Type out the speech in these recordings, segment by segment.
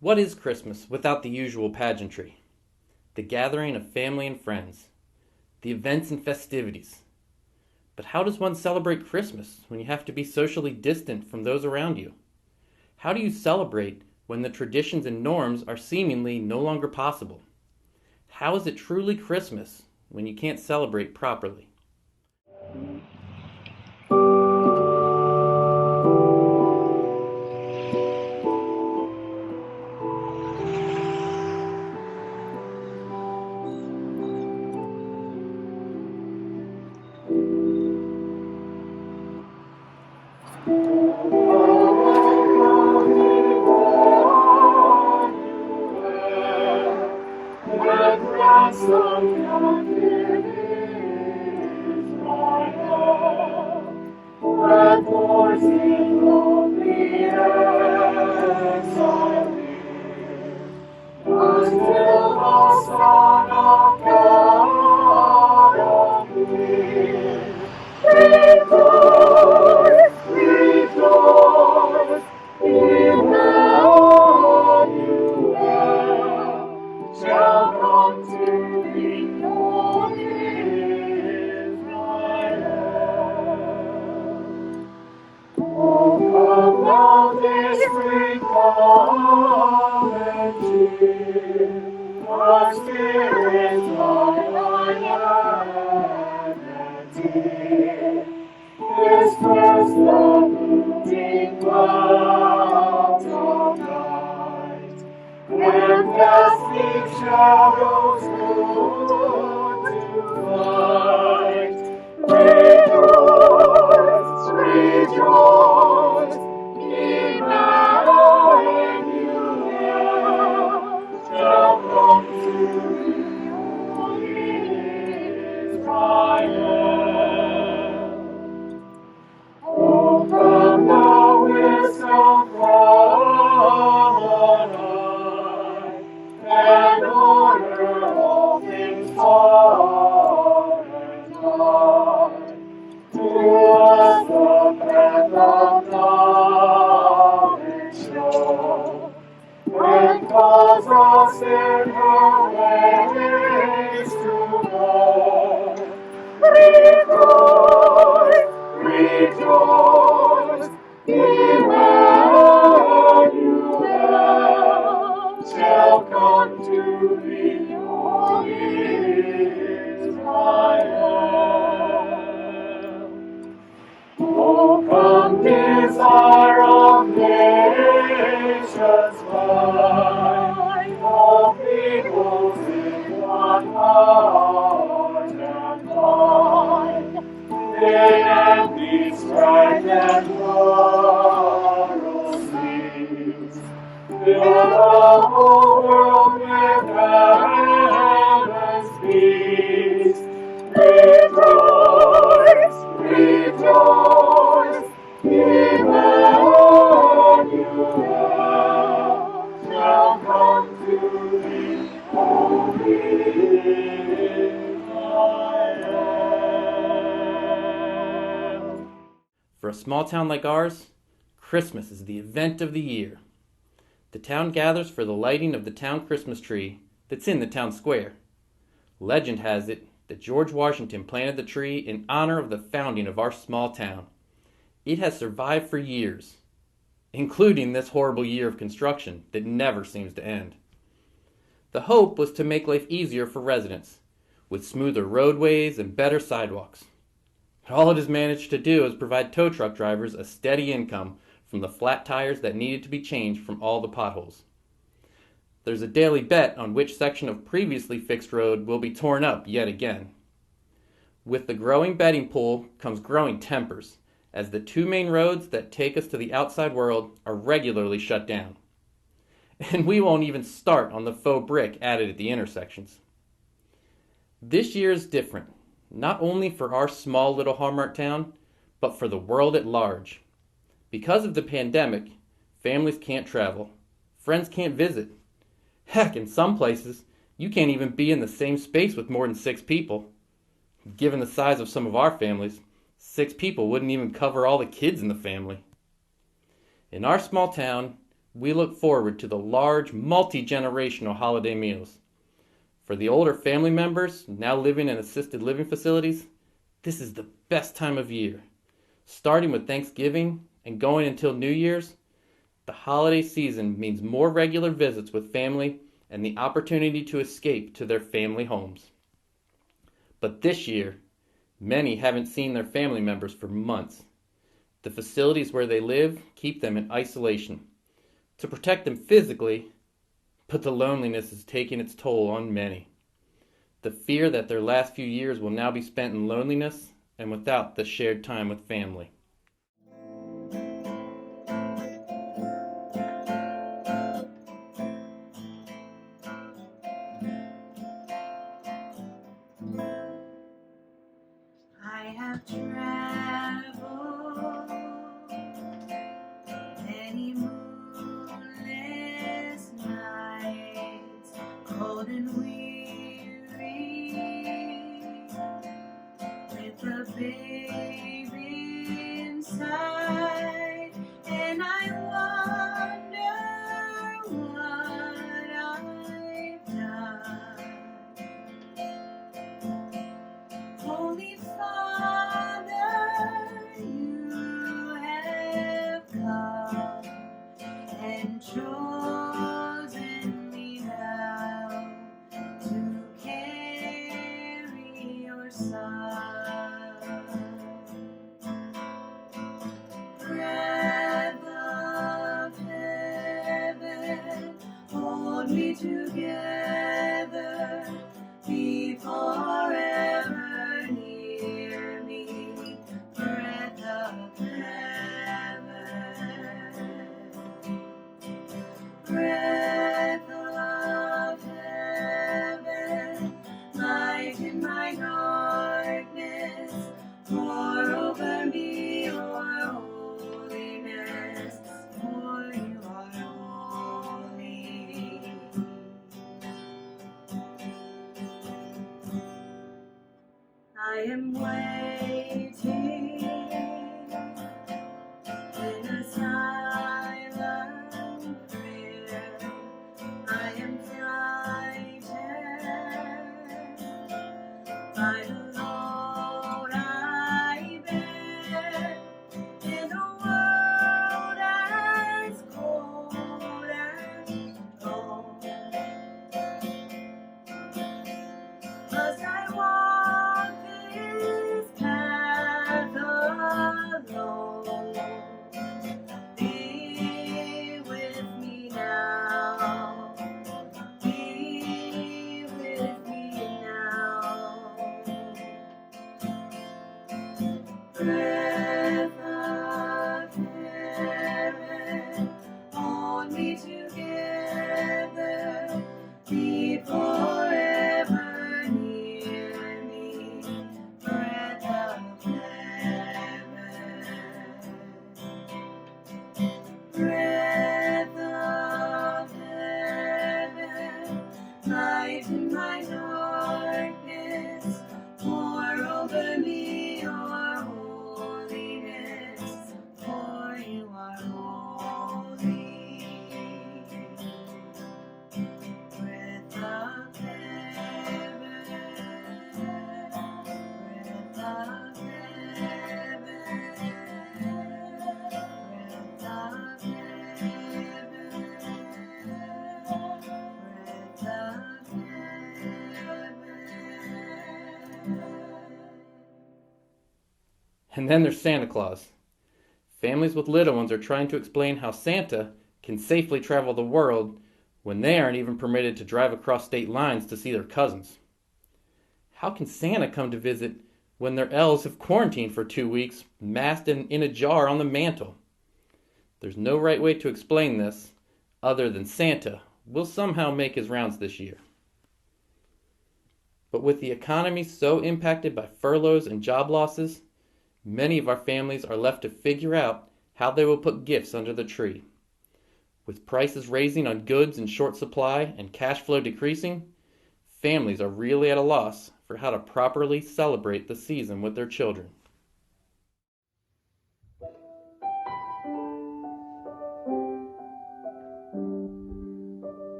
What is Christmas without the usual pageantry? The gathering of family and friends, the events and festivities. But how does one celebrate Christmas when you have to be socially distant from those around you? How do you celebrate when the traditions and norms are seemingly no longer possible? How is it truly Christmas when you can't celebrate properly? For a small town like ours, Christmas is the event of the year. The town gathers for the lighting of the town Christmas tree that's in the town square. Legend has it that George Washington planted the tree in honor of the founding of our small town. It has survived for years, including this horrible year of construction that never seems to end. The hope was to make life easier for residents, with smoother roadways and better sidewalks. All it has managed to do is provide tow truck drivers a steady income from the flat tires that needed to be changed from all the potholes. There's a daily bet on which section of previously fixed road will be torn up yet again. With the growing betting pool comes growing tempers, as the two main roads that take us to the outside world are regularly shut down. And we won't even start on the faux brick added at the intersections. This year is different, not only for our small little Hallmark town, but for the world at large. Because of the pandemic, families can't travel, friends can't visit. Heck, in some places, you can't even be in the same space with more than 6 people. Given the size of some of our families, 6 people wouldn't even cover all the kids in the family. In our small town, we look forward to the large, multi-generational holiday meals. For the older family members now living in assisted living facilities, this is the best time of year. Starting with Thanksgiving and going until New Year's, the holiday season means more regular visits with family and the opportunity to escape to their family homes. But this year, many haven't seen their family members for months. The facilities where they live keep them in isolation to protect them physically, but the loneliness is taking its toll on many. The fear that their last few years will now be spent in loneliness and without the shared time with family. I have traveled many moonless nights, cold and weary, with a baby inside, and I wonder what I've done. Holy Father, you have come and chosen me now to carry your Son. Breath of heaven, hold me together, be forever near me. Breath of heaven, breath of heaven, light in my darkness, pour over me your holiness, for you are holy. I am waiting in a silent prayer. I am frightened by the load I bear in a world as cold as stone. Must I walk this path alone? Be with me now. Be with me now. Breath of heaven, hold me together, be forever near me. Breath of heaven, breath of heaven, light in my darkness, pour over me your holiness, for you are holy. Breath of heaven, breath of heaven, breath of heaven, breath of heaven. And then there's Santa Claus. Families with little ones are trying to explain how Santa can safely travel the world when they aren't even permitted to drive across state lines to see their cousins. How can Santa come to visit when their elves have quarantined for 2 weeks, masked in a jar on the mantle? There's no right way to explain this, other than Santa will somehow make his rounds this year. But with the economy so impacted by furloughs and job losses, many of our families are left to figure out how they will put gifts under the tree. With prices rising on goods in short supply and cash flow decreasing, families are really at a loss for how to properly celebrate the season with their children.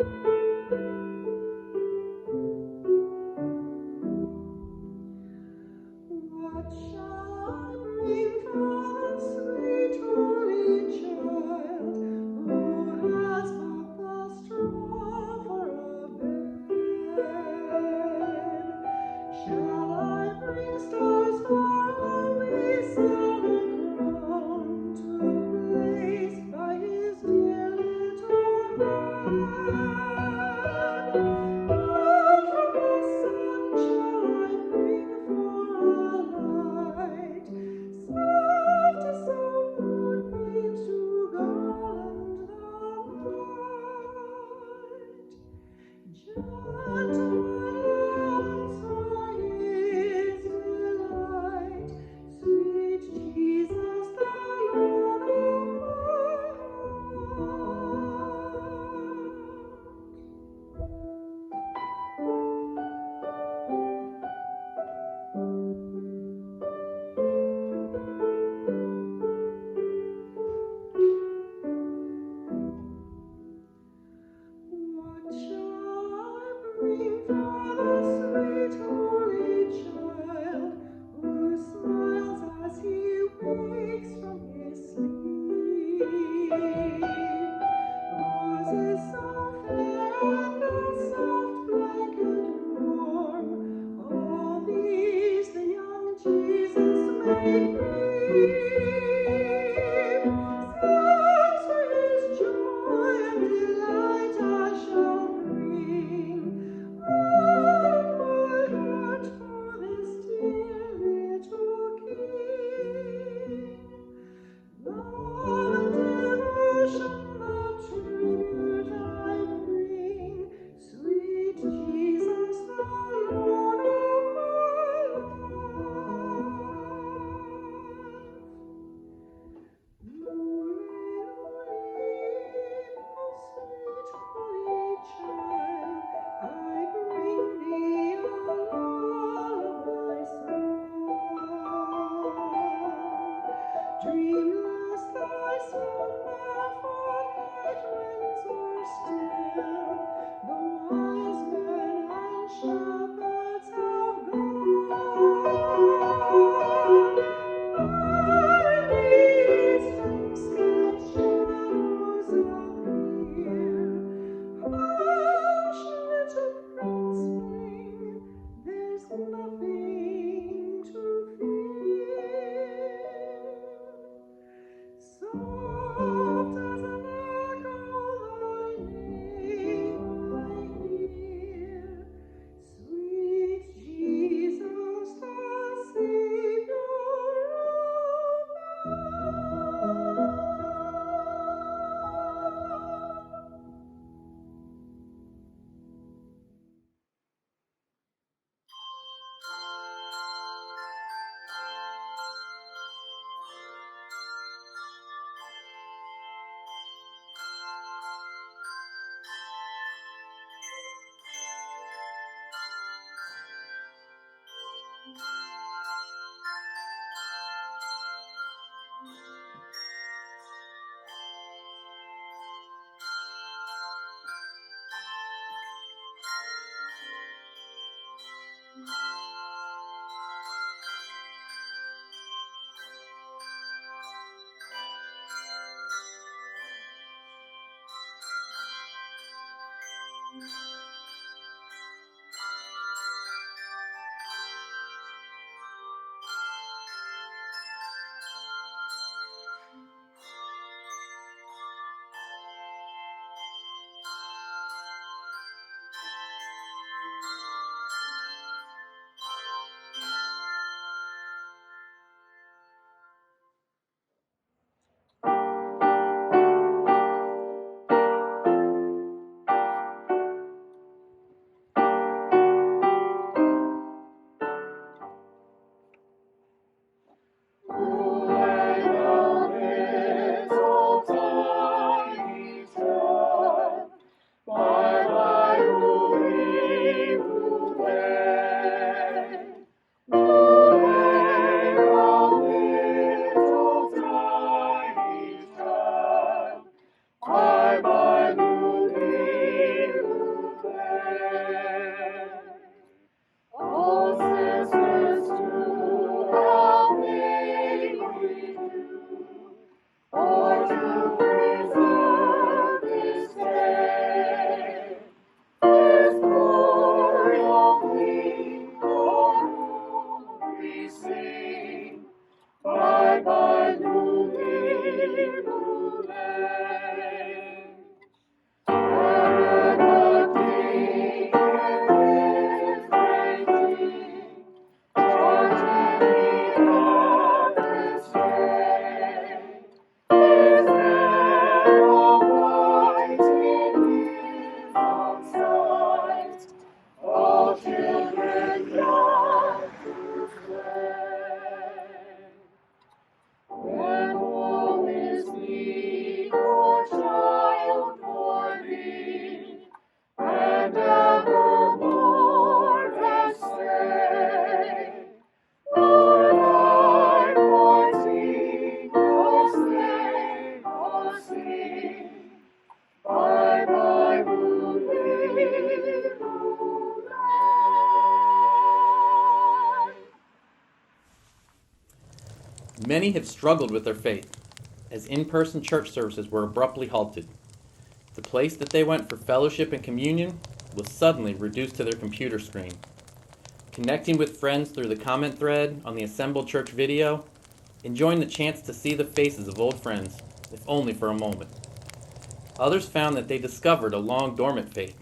What shall I bring for the sweet holy child who has bought the straw for a bed? Shall I bring stars for a whistle, a crown to place by his dear little head? What from the sun shall I bring for a light, soft as the moonbeams to garland the night? Gentle lambs for his delight, sweet Jesus, the Lord of my What shall I bring for the sweet holy child who smiles as he wakes from his sleep? Roses so fair and a soft blanket warm, all these the young Jesus may keep. Songs for his joy and delight I shall bring. All my heart for this dear little King. Love and devotion, the tribute I bring. Sweet Jesus, the Lord of my life. Sweet holy child, I bring thee a lullaby song. Dreamless thy slumber, for night winds are still. The wise men and shepherds have gone. Far in the eastern sky shadows appear. Hush, little prince, bring, there's nothing to fear. Soft as an echo thy name I hear, sweet Jesus, the Savior preserve this day. His glory only for whom we sing. Bye bye, Jubilate. And the King is reigning. Joy to be this day. His arrow bright in His own sight. All children gather to slay. When all is meek, O child, for thee, and evermore can say, Lord, I foresee, O slave, O sing, bye bye, Jubilate. Many have struggled with their faith, as in-person church services were abruptly halted. The place that they went for fellowship and communion was suddenly reduced to their computer screen. Connecting with friends through the comment thread on the assembled church video, enjoying the chance to see the faces of old friends, if only for a moment. Others found that they discovered a long dormant faith.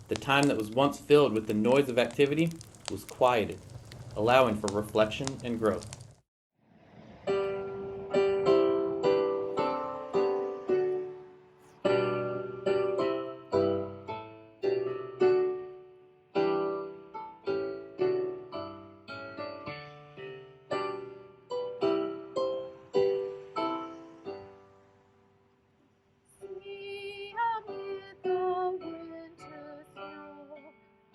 The time that was once filled with the noise of activity was quieted, allowing for reflection and growth. See amid the winter snow,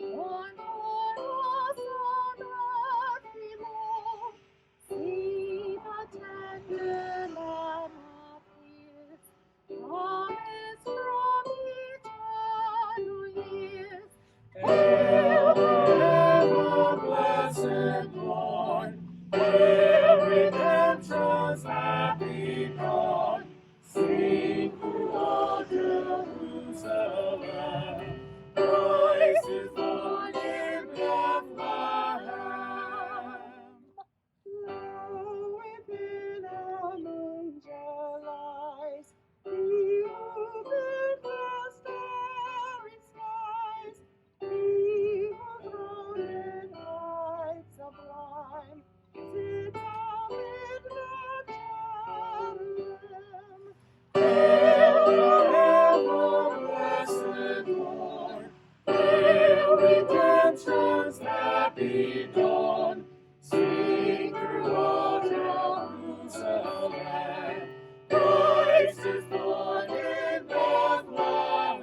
mourn for us on earth below. See the tender Lamb appears, promised from eternal years. Hail the ever-blessed morn, hail redemption's happy dawn. Sing through all Jerusalem, Christ is born in Bethlehem. Lo, within our manger lies He who built the starry skies, He who throne in heights sublime sits amid the cherubim. Hail the ever-blessed morn, hail redemption's happy dawn. Sing through all Jerusalem, Christ is born in Bethlehem.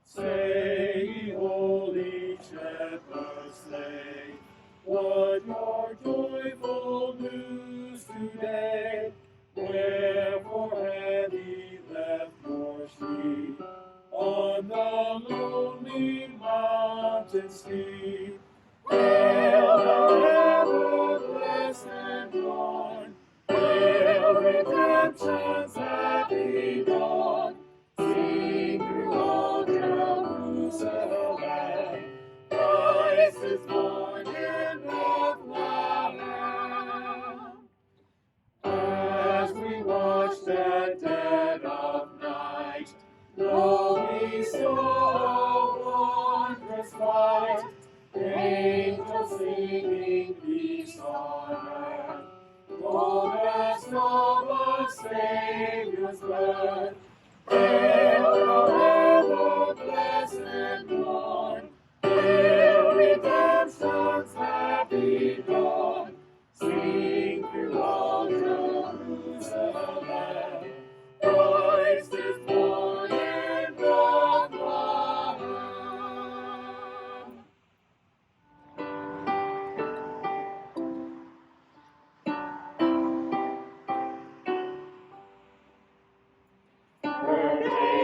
Say, ye holy shepherds, say, what your joyful news today? Wherefore have ye left your sheep on the lonely mountain steep? Hail the ever-blessed morn, hail redemption's happy dawn. Sing through all Jerusalem, Christ is born in Bethlehem. As we watched at dead of night, lo, we saw a wondrous light, angels singing peace on earth, told us of our Savior's birth. Hail the ever-blessed morn, hail redemption's happy dawn. Sing through all Jerusalem, Christ is born in Bethlehem. Birthday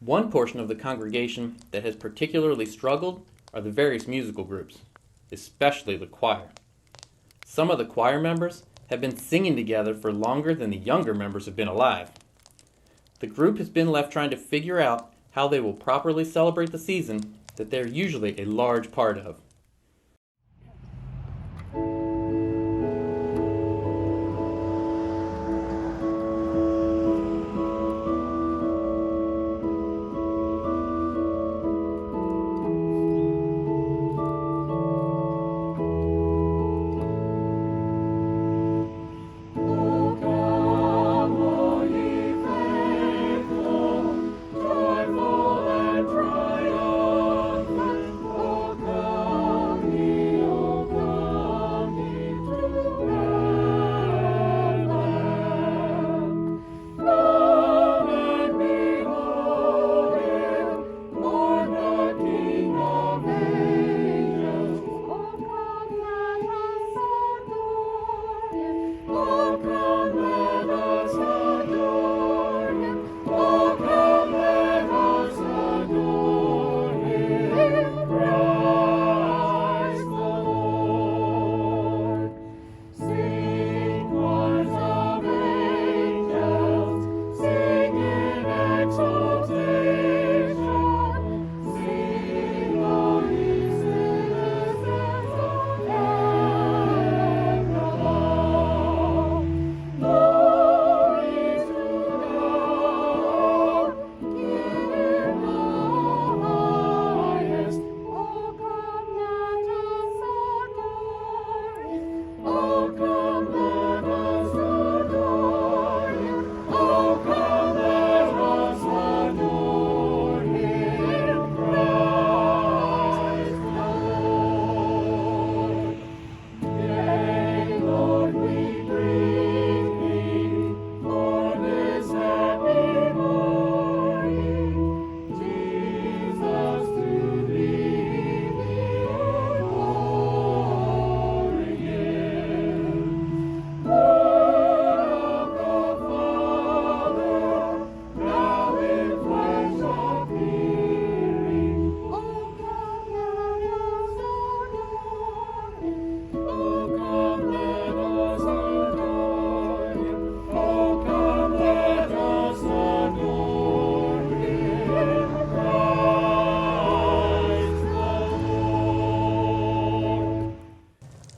One portion of the congregation that has particularly struggled are the various musical groups, especially the choir. Some of the choir members have been singing together for longer than the younger members have been alive. The group has been left trying to figure out how they will properly celebrate the season that they're usually a large part of.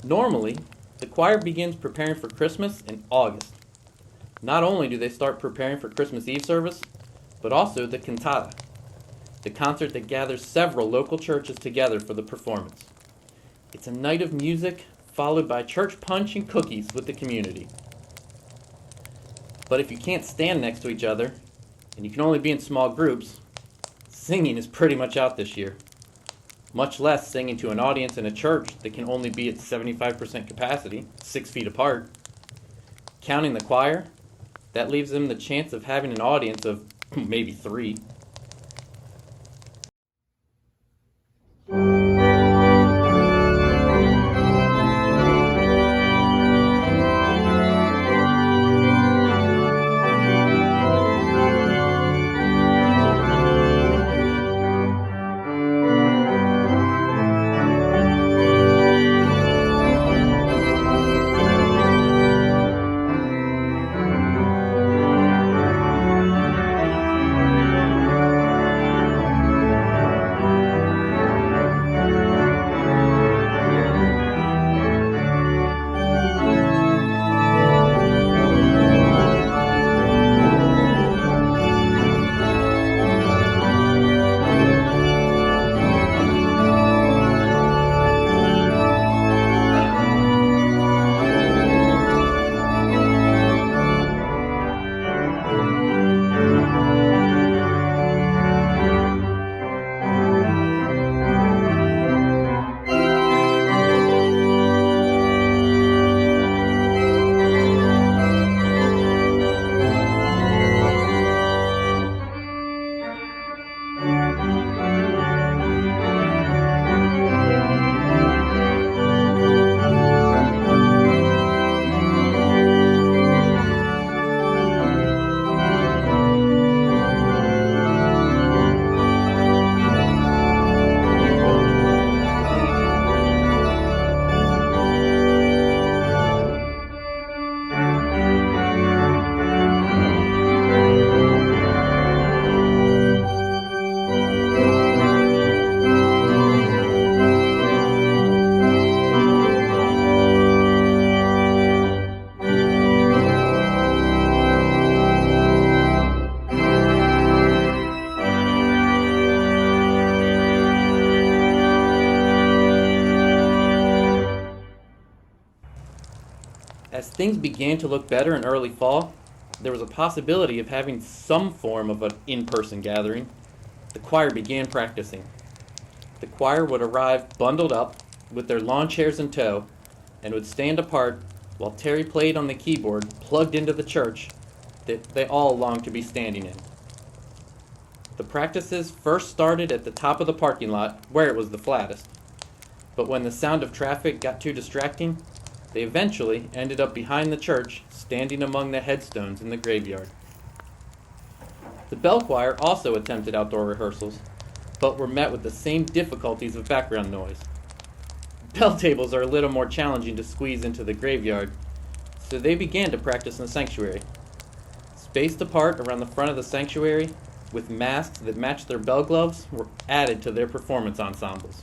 Normally, the choir begins preparing for Christmas in August. Not only do they start preparing for Christmas Eve service, but also the cantata, the concert that gathers several local churches together for the performance. It's a night of music followed by church punch and cookies with the community. But if you can't stand next to each other, and you can only be in small groups, singing is pretty much out this year. Much less singing to an audience in a church that can only be at 75% capacity, 6 feet apart. Counting the choir, that leaves them the chance of having an audience of maybe 3. things began to look better in early fall, there was a possibility of having some form of an in-person gathering. The choir began practicing. The choir would arrive bundled up, with their lawn chairs in tow, and would stand apart while Terry played on the keyboard plugged into the church that they all longed to be standing in. The practices first started at the top of the parking lot, where it was the flattest. But when the sound of traffic got too distracting, they eventually ended up behind the church, standing among the headstones in the graveyard. The bell choir also attempted outdoor rehearsals, but were met with the same difficulties of background noise. Bell tables are a little more challenging to squeeze into the graveyard, so they began to practice in the sanctuary. Spaced apart around the front of the sanctuary, with masks that matched their bell gloves, were added to their performance ensembles.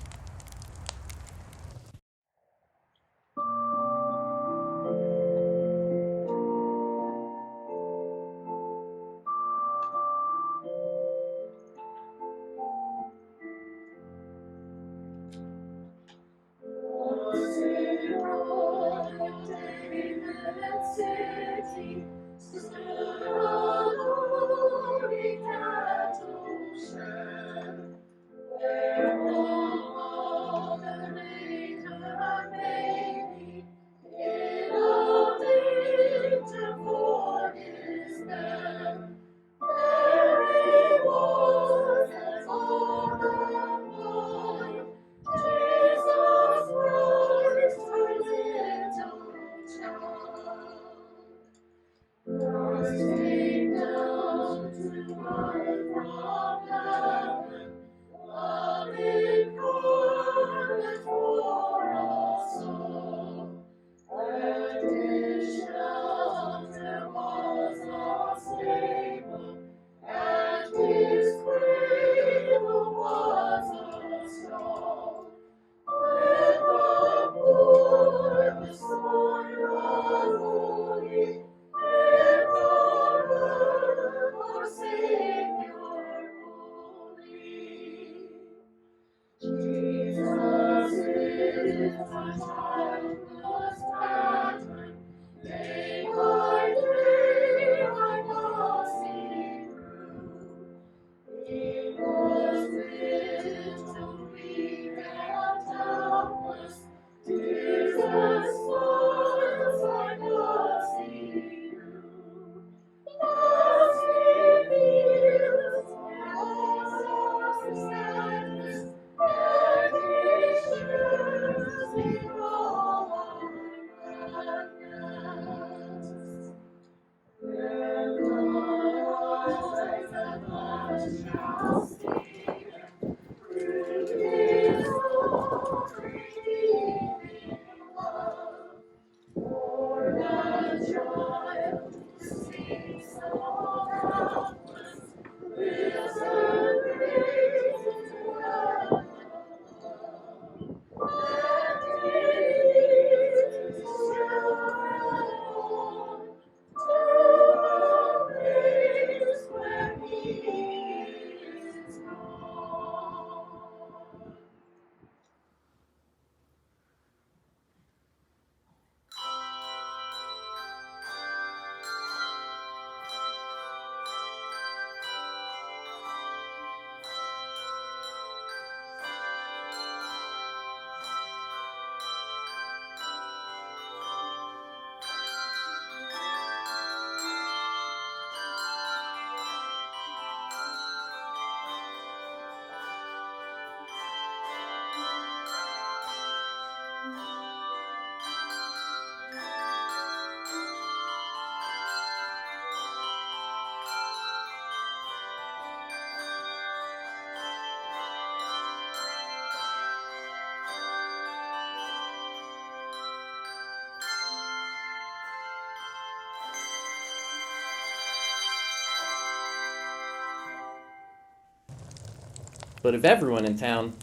But of everyone in town,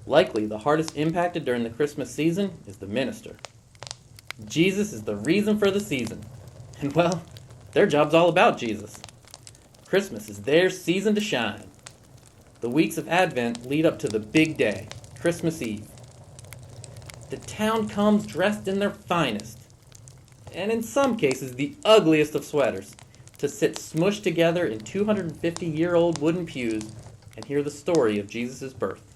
likely the hardest impacted during the Christmas season is the minister. Jesus is the reason for the season. And well, their job's all about Jesus. Christmas is their season to shine. The weeks of Advent lead up to the big day, Christmas Eve. The town comes dressed in their finest. and in some cases the ugliest of sweaters, to sit smushed together in 250-year-old wooden pews and hear the story of Jesus' birth.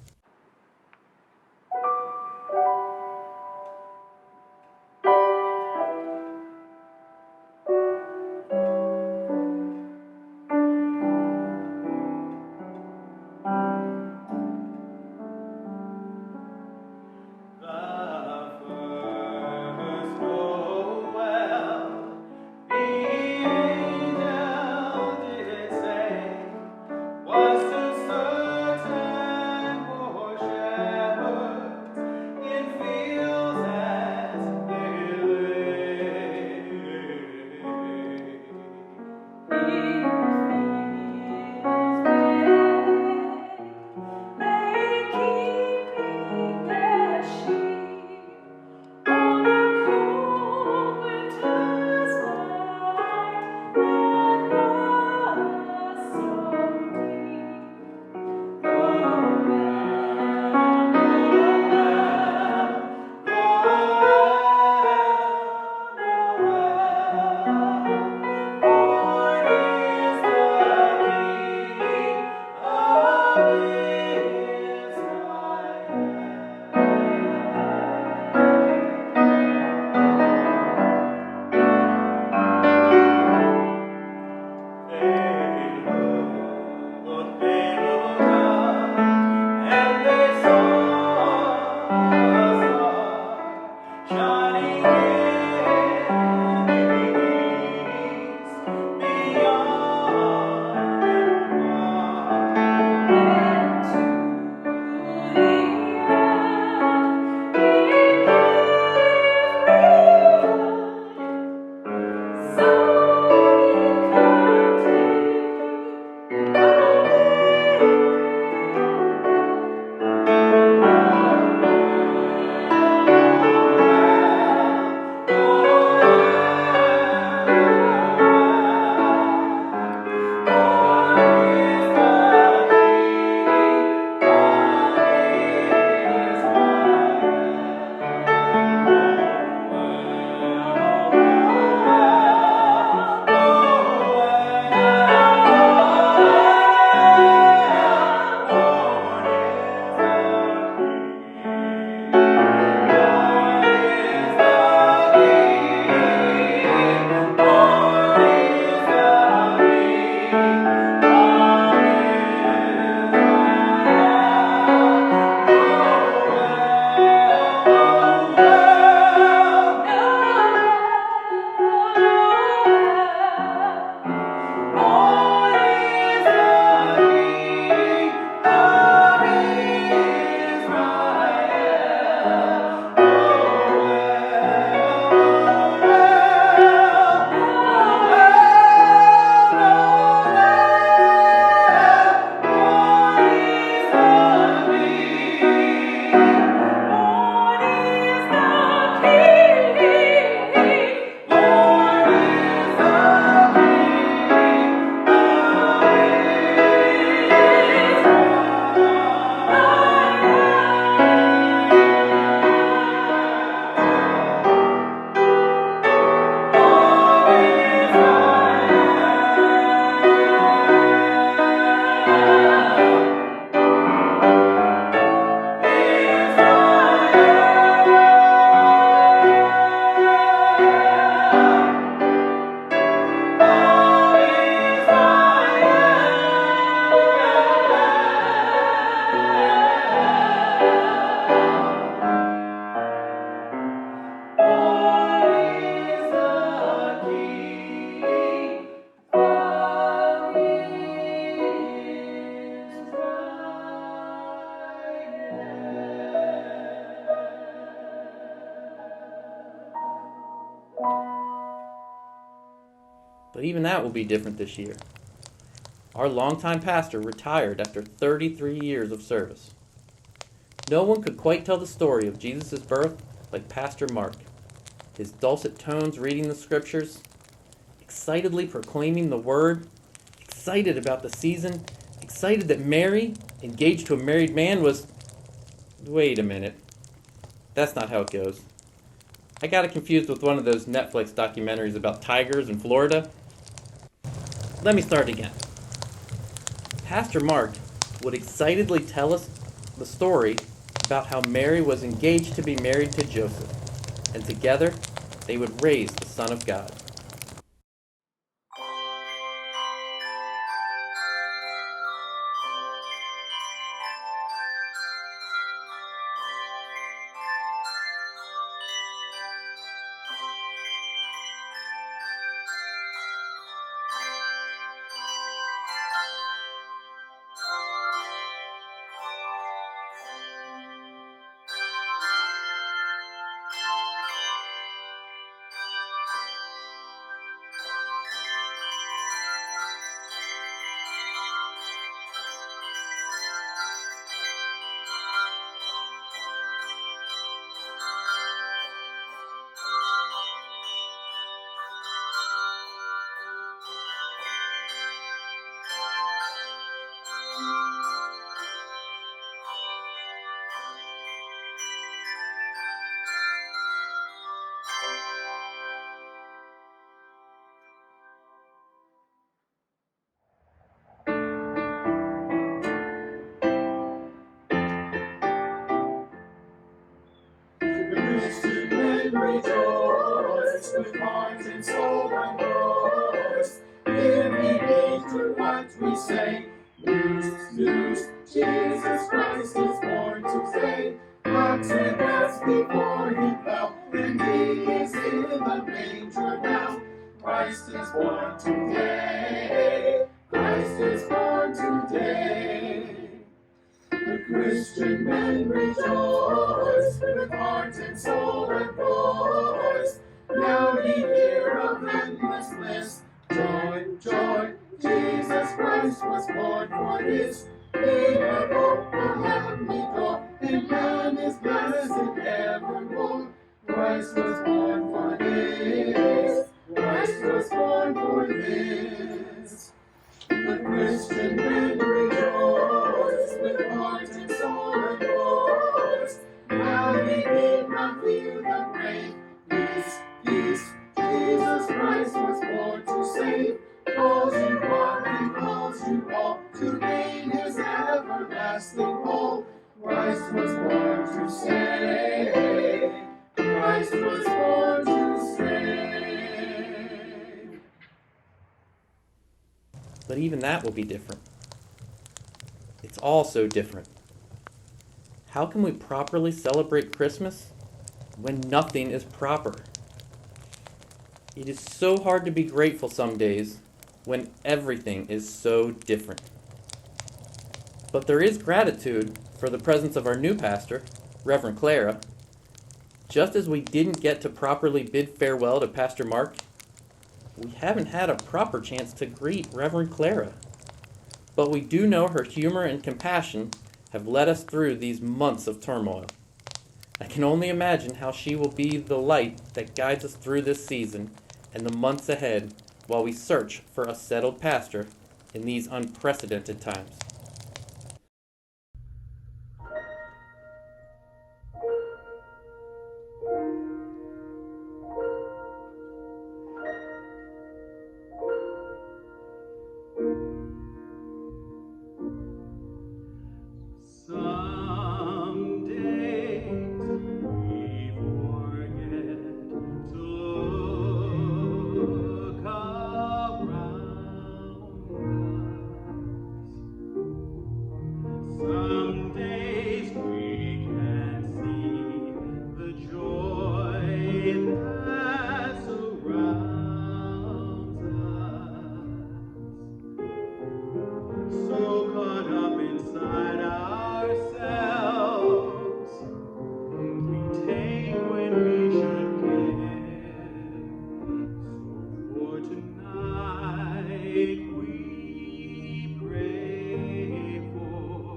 But even that will be different this year. Our longtime pastor retired after 33 years of service. No one could quite tell the story of Jesus' birth like Pastor Mark. His dulcet tones reading the scriptures, excitedly proclaiming the word, excited about the season, excited that Mary, engaged to a married man, was... Wait a minute. That's not how it goes. I got it confused with one of those Netflix documentaries about tigers in Florida. Let me start again. Pastor Mark would excitedly tell us the story about how Mary was engaged to be married to Joseph, and together they would raise the Son of God. Rejoice with heart and soul and voice, giving heed to what we say. News, news, Jesus Christ is born today. Hearts rejoice before he fell, and he is in the manger now. Christ is born today. Christ is born today. The Christian men rejoice with heart and soul and voice. Now ye hear of endless bliss. Joy, joy, Jesus Christ was born for this. He hath opened the heavenly door, and man is blessed evermore. Christ was born for this. Christ was born for this. The Christian men rejoice with heart and soul and voice. Now ye need not fear the grave. Peace, peace, Jesus Christ was born to save. Calls you one and calls you all to gain his everlasting all. Christ was born to save. Christ was born to save. But even that will be different. It's all so different. How can we properly celebrate Christmas when nothing is proper? It is so hard to be grateful some days when everything is so different. But there is gratitude for the presence of our new pastor, Reverend Clara. Just as we didn't get to properly bid farewell to Pastor Mark, we haven't had a proper chance to greet Reverend Clara. But we do know her humor and compassion have led us through these months of turmoil. I can only imagine how she will be the light that guides us through this season and the months ahead while we search for a settled pastor in these unprecedented times. Some days we forget to look around us. Some days we can see the joy that surrounds us. So caught up inside ourselves, we take when we should give. So for tonight we pray for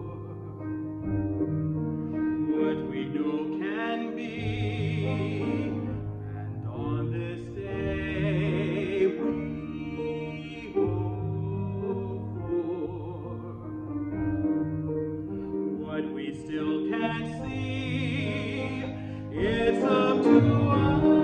what we know can be, and on this day we hope for what we still can't see. It's up to us.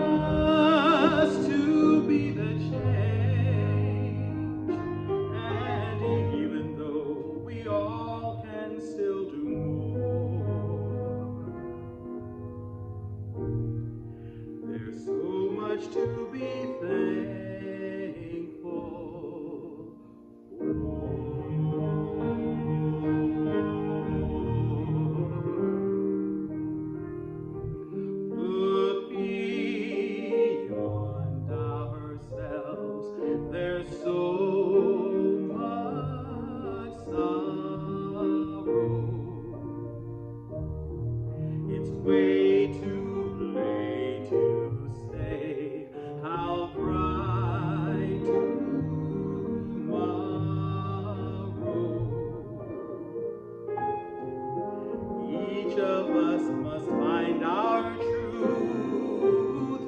us must find our truth.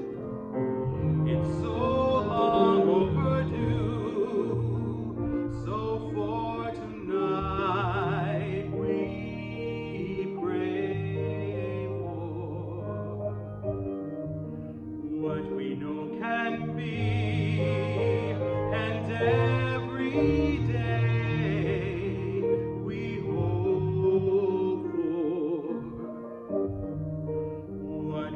It's so long overdue. So for tonight we pray for what we know can be, and every day we hope for what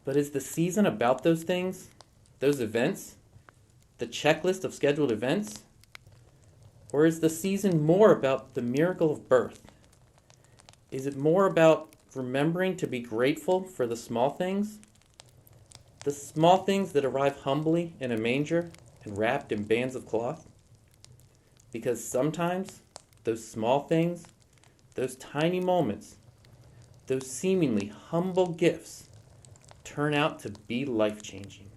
But is the season about those things, those events, the checklist of scheduled events? Or is the season more about the miracle of birth? Is it more about remembering to be grateful for the small things? The small things that arrive humbly in a manger and wrapped in bands of cloth? Because sometimes those small things, those tiny moments, those seemingly humble gifts turn out to be life-changing.